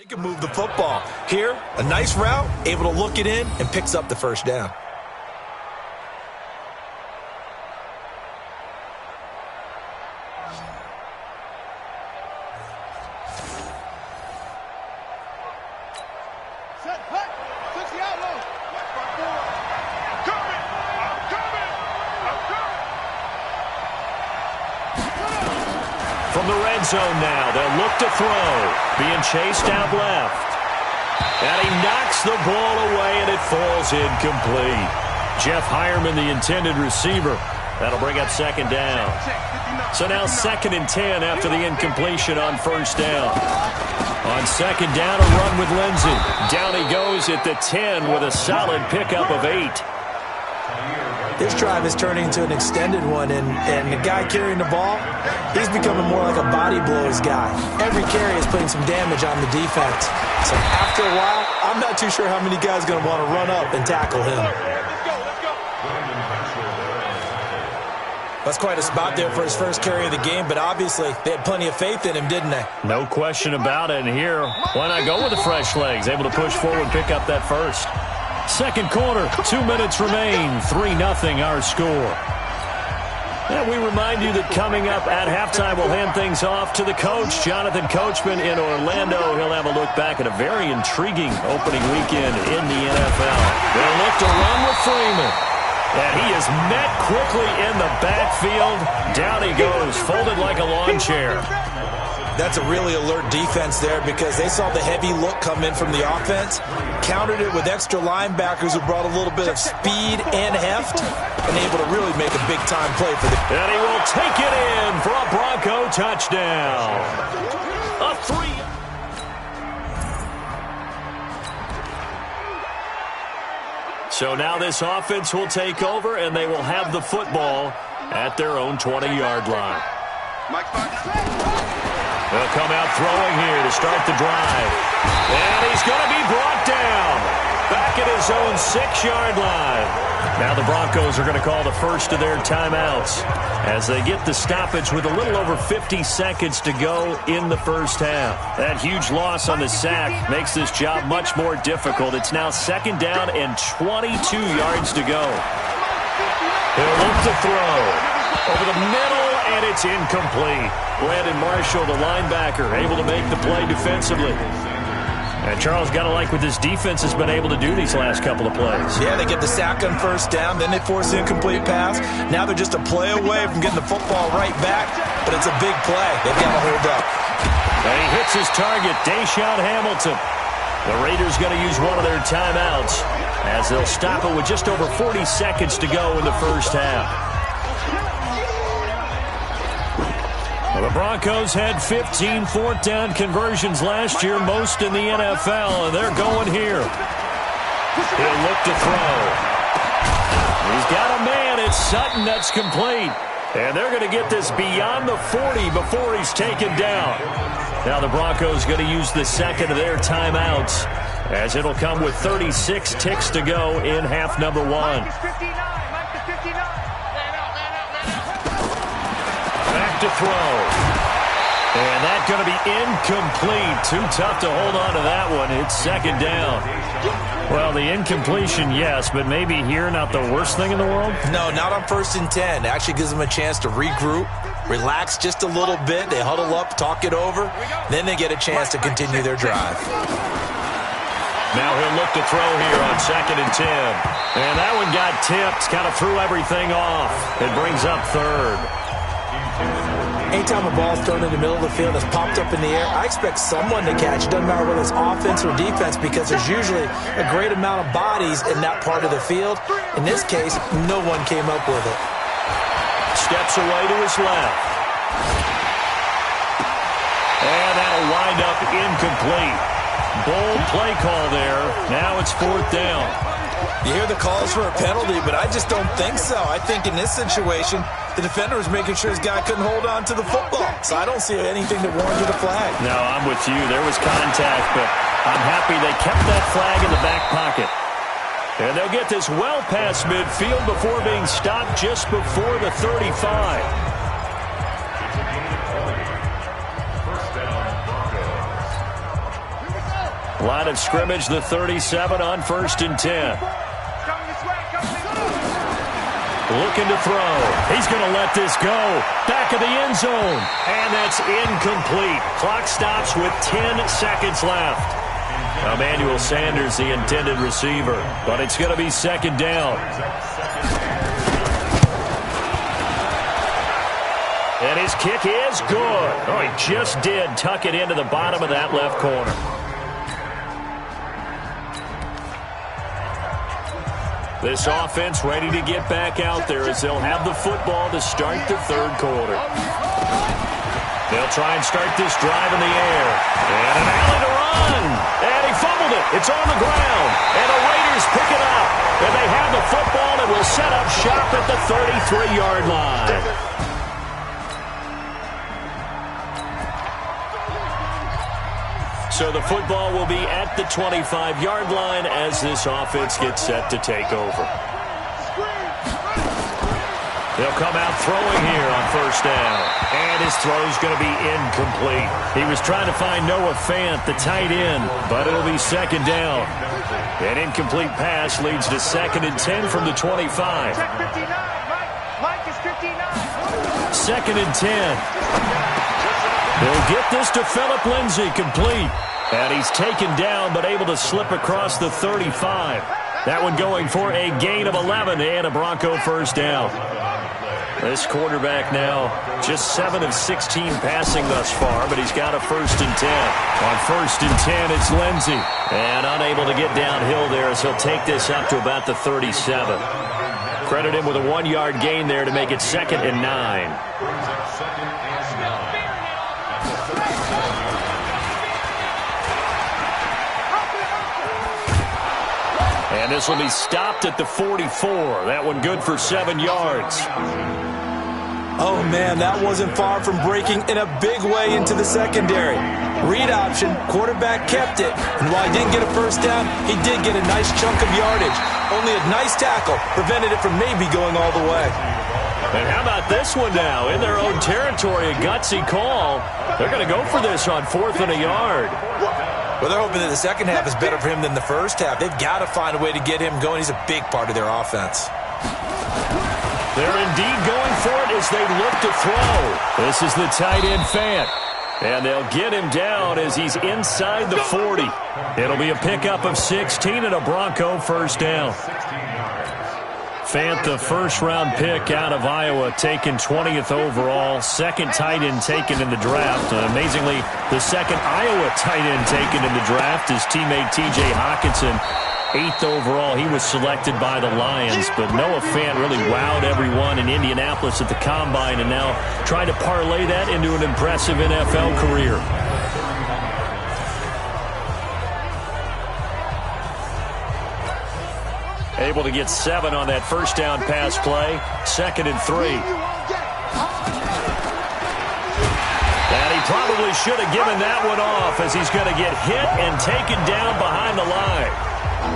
He can move the football. Here, a nice route, able to look it in, and picks up the first down. From the red zone now, they'll look to throw. Being chased out left. And he knocks the ball away, and it falls incomplete. Jeff Hireman, the intended receiver. That'll bring up second down. So now 2nd and 10 after the incompletion on first down. On second down, a run with Lindsey. Down he goes at the 10 with a solid pickup of 8. This drive is turning into an extended one, and the guy carrying the ball, he's becoming more like a body blows guy. Every carry is putting some damage on the defense. So after a while, I'm not too sure how many guys are going to want to run up and tackle him. That's quite a spot there for his first carry of the game, but obviously they had plenty of faith in him, didn't they? No question about it. And here, why not go with the fresh legs? Able to push forward, pick up that first. Second quarter, 2 minutes remain, 3-0 our score. And we remind you that coming up at halftime, we'll hand things off to the coach, Jonathan Coachman in Orlando. He'll have a look back at a very intriguing opening weekend in the NFL. They'll look to run with Freeman. And he is met quickly in the backfield. Down he goes, folded like a lawn chair. That's a really alert defense there because they saw the heavy look come in from the offense, countered it with extra linebackers who brought a little bit of speed and heft, and able to really make a big-time play for the... And he will take it in for a Bronco touchdown. A 3. So now this offense will take over, and they will have the football at their own 20-yard line. They'll come out throwing here to start the drive. And he's going to be brought down. Back at his own 6-yard line. Now the Broncos are going to call the first of their timeouts as they get the stoppage with a little over 50 seconds to go in the first half. That huge loss on the sack makes this job much more difficult. It's now 2nd down and 22 yards to go. He'll look to throw. Over the middle, and it's incomplete. Brandon Marshall, the linebacker, able to make the play defensively. And Charles, got to like what this defense has been able to do these last couple of plays. Yeah, they get the sack on first down, then they force the incomplete pass. Now they're just a play away from getting the football right back, but it's a big play. They've got to hold up. And he hits his target, Deshaun Hamilton. The Raiders going to use one of their timeouts as they'll stop it with just over 40 seconds to go in the first half. The Broncos had 15 fourth down conversions last year, most in the NFL, and they're going here. He'll look to throw. He's got a man. It's Sutton. That's complete. And they're going to get this beyond the 40 before he's taken down. Now the Broncos going to use the second of their timeouts as it'll come with 36 ticks to go in half number 1. Back to throw. And that's going to be incomplete. Too tough to hold on to that one. It's 2nd down. Well, the incompletion, yes, but maybe here not the worst thing in the world? No, not on 1st and 10. Actually gives them a chance to regroup, relax just a little bit. They huddle up, talk it over. Then they get a chance to continue their drive. Now he'll look to throw here on 2nd and 10. And that one got tipped, kind of threw everything off. It brings up 3rd. Anytime a ball's thrown in the middle of the field, it's popped up in the air, I expect someone to catch it. Doesn't matter whether it's offense or defense, because there's usually a great amount of bodies in that part of the field. In this case, no one came up with it. Steps away to his left. And that'll wind up incomplete. Bold play call there. Now it's 4th down. You hear the calls for a penalty, but I just don't think so. I think in this situation, the defender was making sure his guy couldn't hold on to the football. So I don't see anything that warranted a flag. No, I'm with you. There was contact, but I'm happy they kept that flag in the back pocket. And they'll get this well past midfield before being stopped just before the 35. Line of scrimmage, the 37 on 1st and 10. Looking to throw. He's going to let this go. Back of the end zone. And that's incomplete. Clock stops with 10 seconds left. Emmanuel Sanders, the intended receiver. But it's going to be 2nd down. And his kick is good. Oh, he just did tuck it into the bottom of that left corner. This offense ready to get back out there as they'll have the football to start the 3rd quarter. They'll try and start this drive in the air. And an alley to run. And he fumbled it. It's on the ground. And the Raiders pick it up. And they have the football and will set up shop at the 33-yard line. So the football will be at the 25-yard line as this offense gets set to take over. They'll come out throwing here on 1st down. And his throw's going to be incomplete. He was trying to find Noah Fant, the tight end, but it'll be 2nd down. An incomplete pass leads to 2nd and 10 from the 25. Check 59. Mike is 59. 2nd and 10. They'll get this to Philip Lindsay, complete. And he's taken down, but able to slip across the 35. That one going for a gain of 11 and a Bronco 1st down. This quarterback now just 7 of 16 passing thus far, but he's got a 1st and 10. On 1st and 10, it's Lindsay. And unable to get downhill there as he'll take this up to about the 37. Credit him with a 1-yard gain there to make it 2nd and 9. And this will be stopped at the 44. That one good for 7 yards. Oh, man, that wasn't far from breaking in a big way into the secondary. Read option, quarterback kept it. And while he didn't get a 1st down, he did get a nice chunk of yardage. Only a nice tackle prevented it from maybe going all the way. And how about this one now? In their own territory, a gutsy call. They're going to go for this on 4th and a yard. Well, they're hoping that the second half is better for him than the first half. They've got to find a way to get him going. He's a big part of their offense. They're indeed going for it as they look to throw. This is the tight end, Fant. And they'll get him down as he's inside the 40. It'll be a pickup of 16 and a Bronco 1st down. Fant, the 1st-round pick out of Iowa, taken 20th overall. 2nd tight end taken in the draft. Amazingly, the 2nd Iowa tight end taken in the draft is teammate T.J. Hockenson. 8th overall, he was selected by the Lions. But Noah Fant really wowed everyone in Indianapolis at the Combine and now trying to parlay that into an impressive NFL career. Able to get 7 on that 1st down pass play. 2nd and 3. And he probably should have given that one off as he's going to get hit and taken down behind the line.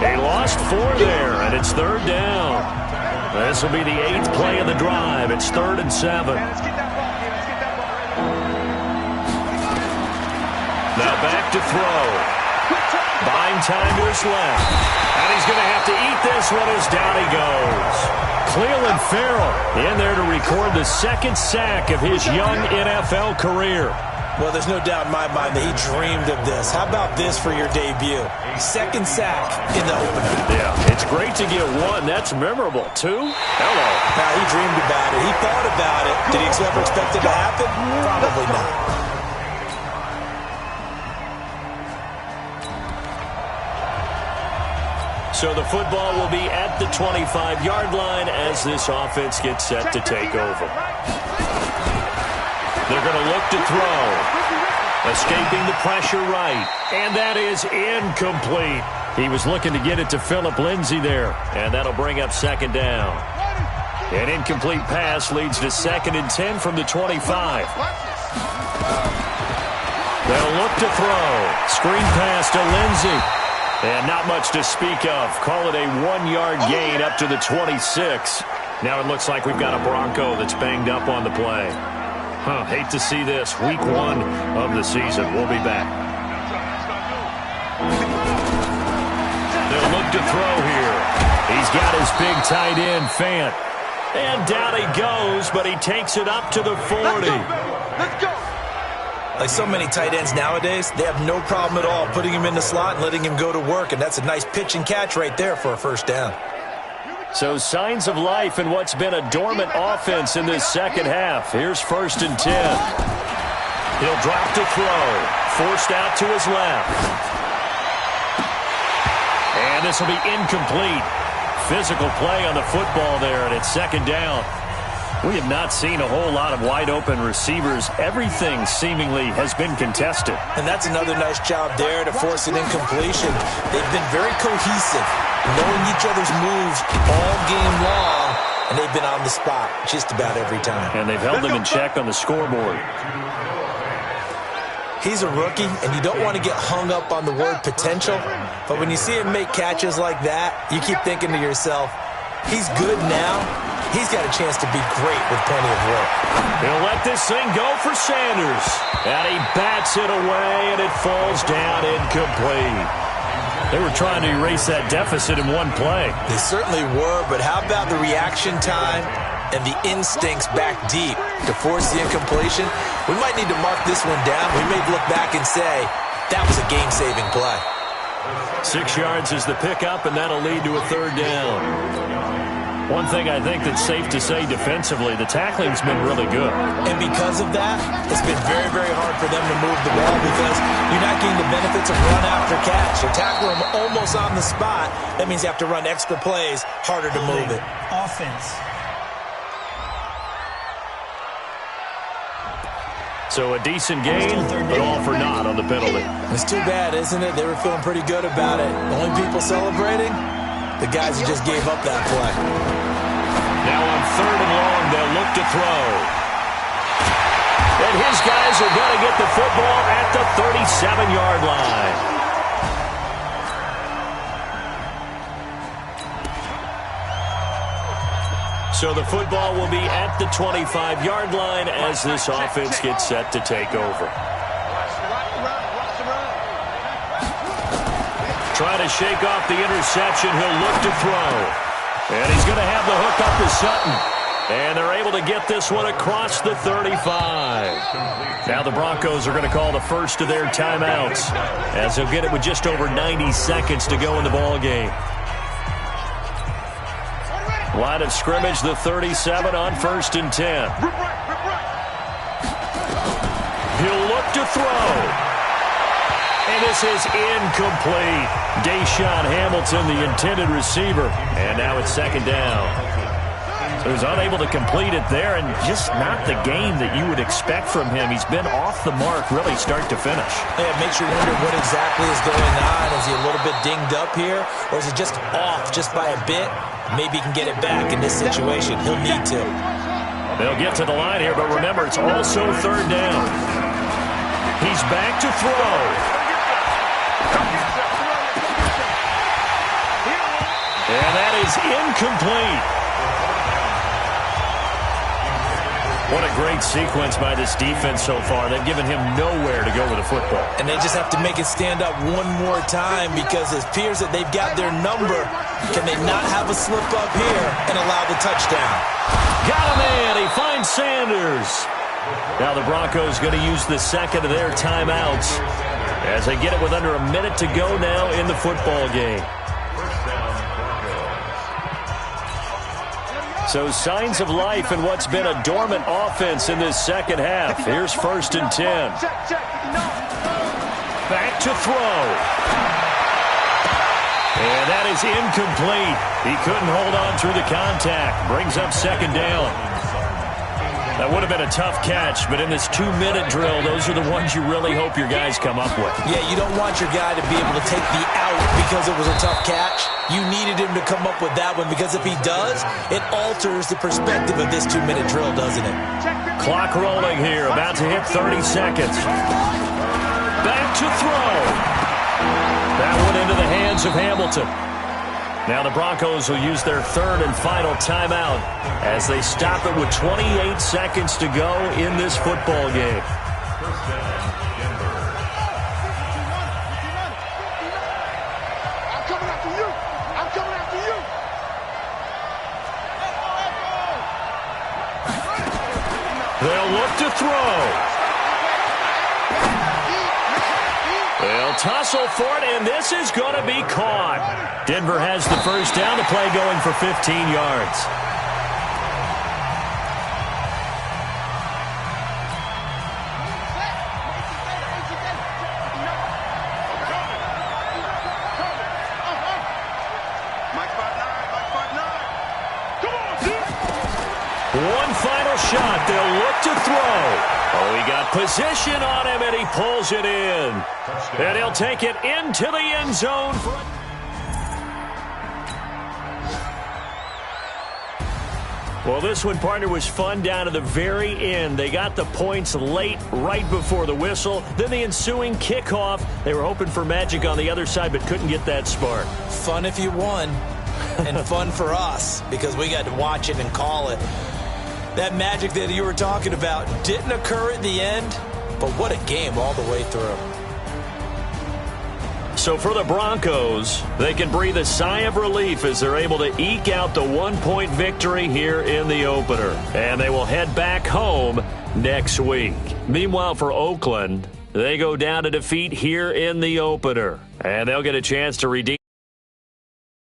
He lost 4 there, and it's 3rd down. This will be the 8th play of the drive. It's 3rd and 7. Now back to throw. Buying time to his left. And he's going to have to eat this one as down he goes. Clelin Ferrell in there to record the 2nd sack of his young NFL career. Well, there's no doubt in my mind that he dreamed of this. How about this for your debut? 2nd sack in the opener. Yeah, it's great to get 1. That's memorable. 2? Hello. Now, he dreamed about it. He thought about it. Did he ever expect it to happen? Probably not. So the football will be at the 25-yard line as this offense gets set to take over. They're going to look to throw. Escaping the pressure right. And that is incomplete. He was looking to get it to Philip Lindsay there. And that'll bring up 2nd down. An incomplete pass leads to 2nd and 10 from the 25. They'll look to throw. Screen pass to Lindsay. And not much to speak of. Call it a 1-yard gain up to the 26. Now it looks like we've got a Bronco that's banged up on the play. Hate to see this. Week 1 of the season. We'll be back. to throw here. He's got his big tight end, Fant. And down he goes, but he takes it up to the 40. Let's go. Like so many tight ends nowadays, they have no problem at all putting him in the slot and letting him go to work, and that's a nice pitch and catch right there for a first down. So signs of life in what's been a dormant offense in this second half. Here's 1st and 10. He'll drop to throw. Forced out to his left. And this will be incomplete. Physical play on the football there, and it's 2nd down. We have not seen a whole lot of wide-open receivers. Everything seemingly has been contested. And that's another nice job there to force an incompletion. They've been very cohesive, knowing each other's moves all game long, and they've been on the spot just about every time. And they've held them in check on the scoreboard. He's a rookie, and you don't want to get hung up on the word potential, but when you see him make catches like that, you keep thinking to yourself, he's good now. He's got a chance to be great with plenty of work. He'll let this thing go for Sanders. And he bats it away, and it falls down incomplete. They were trying to erase that deficit in one play. They certainly were, but how about the reaction time and the instincts back deep to force the incompletion? We might need to mark this one down. We may look back and say, that was a game-saving play. 6 yards is the pickup, and that'll lead to a 3rd down. One thing I think that's safe to say defensively, the tackling's been really good. And because of that, it's been very, very hard for them to move the ball because you're not getting the benefits of run after catch. You tackle them almost on the spot. That means you have to run extra plays, harder to move it. Offense. So a decent gain, but all for naught on the penalty. It's too bad, isn't it? They were feeling pretty good about it. Only people celebrating? The guys who just gave up that play. Now on 3rd and long, they'll look to throw. And his guys are going to get the football at the 37-yard line. So the football will be at the 25-yard line as this offense gets set to take over. Trying to shake off the interception. He'll look to throw. And he's going to have the hook up to Sutton. And they're able to get this one across the 35. Now the Broncos are going to call the first of their timeouts, as they'll get it with just over 90 seconds to go in the ball game. Line of scrimmage, the 37 on 1st and 10. He'll look to throw. And this is incomplete. Deshaun Hamilton, the intended receiver. And now it's 2nd down. So he's unable to complete it there, and just not the game that you would expect from him. He's been off the mark really start to finish. Yeah, it makes you wonder what exactly is going on. Is he a little bit dinged up here, or is it just off just by a bit? Maybe he can get it back in this situation. He'll need to. They'll get to the line here, but remember, it's also 3rd down. He's back to throw. And that is incomplete. What a great sequence by this defense so far. They've given him nowhere to go with the football. And they just have to make it stand up one more time because it appears that they've got their number. Can they not have a slip up here and allow the touchdown? Got a man. He finds Sanders. Now the Broncos going to use the 2nd of their timeouts as they get it with under a minute to go now in the football game. So signs of life in what's been a dormant offense in this second half. Here's 1st and 10. Back to throw. And that is incomplete. He couldn't hold on through the contact. Brings up 2nd down. That would have been a tough catch, but in this 2-minute drill, those are the ones you really hope your guys come up with. Yeah, you don't want your guy to be able to take the out because it was a tough catch. You needed him to come up with that one because if he does, it alters the perspective of this 2-minute drill, doesn't it? Clock rolling here, about to hit 30 seconds. Back to throw. That one into the hands of Hamilton. Now the Broncos will use their 3rd and final timeout as they stop it with 28 seconds to go in this football game. They'll look to throw. They'll tussle for it, and this is going to be caught. Denver has the first down. The play going for 15 yards. One final shot. They'll look to throw. Oh, he got position on him, and he pulls it in. And he'll take it into the end zone. Well, this one, partner, was fun down to the very end. They got the points late, right before the whistle. Then the ensuing kickoff. They were hoping for magic on the other side, but couldn't get that spark. Fun if you won, and fun for us because we got to watch it and call it. That magic that you were talking about didn't occur at the end, but what a game all the way through. So for the Broncos, they can breathe a sigh of relief as they're able to eke out the one-point victory here in the opener. And they will head back home next week. Meanwhile, for Oakland, they go down to defeat here in the opener. And they'll get a chance to redeem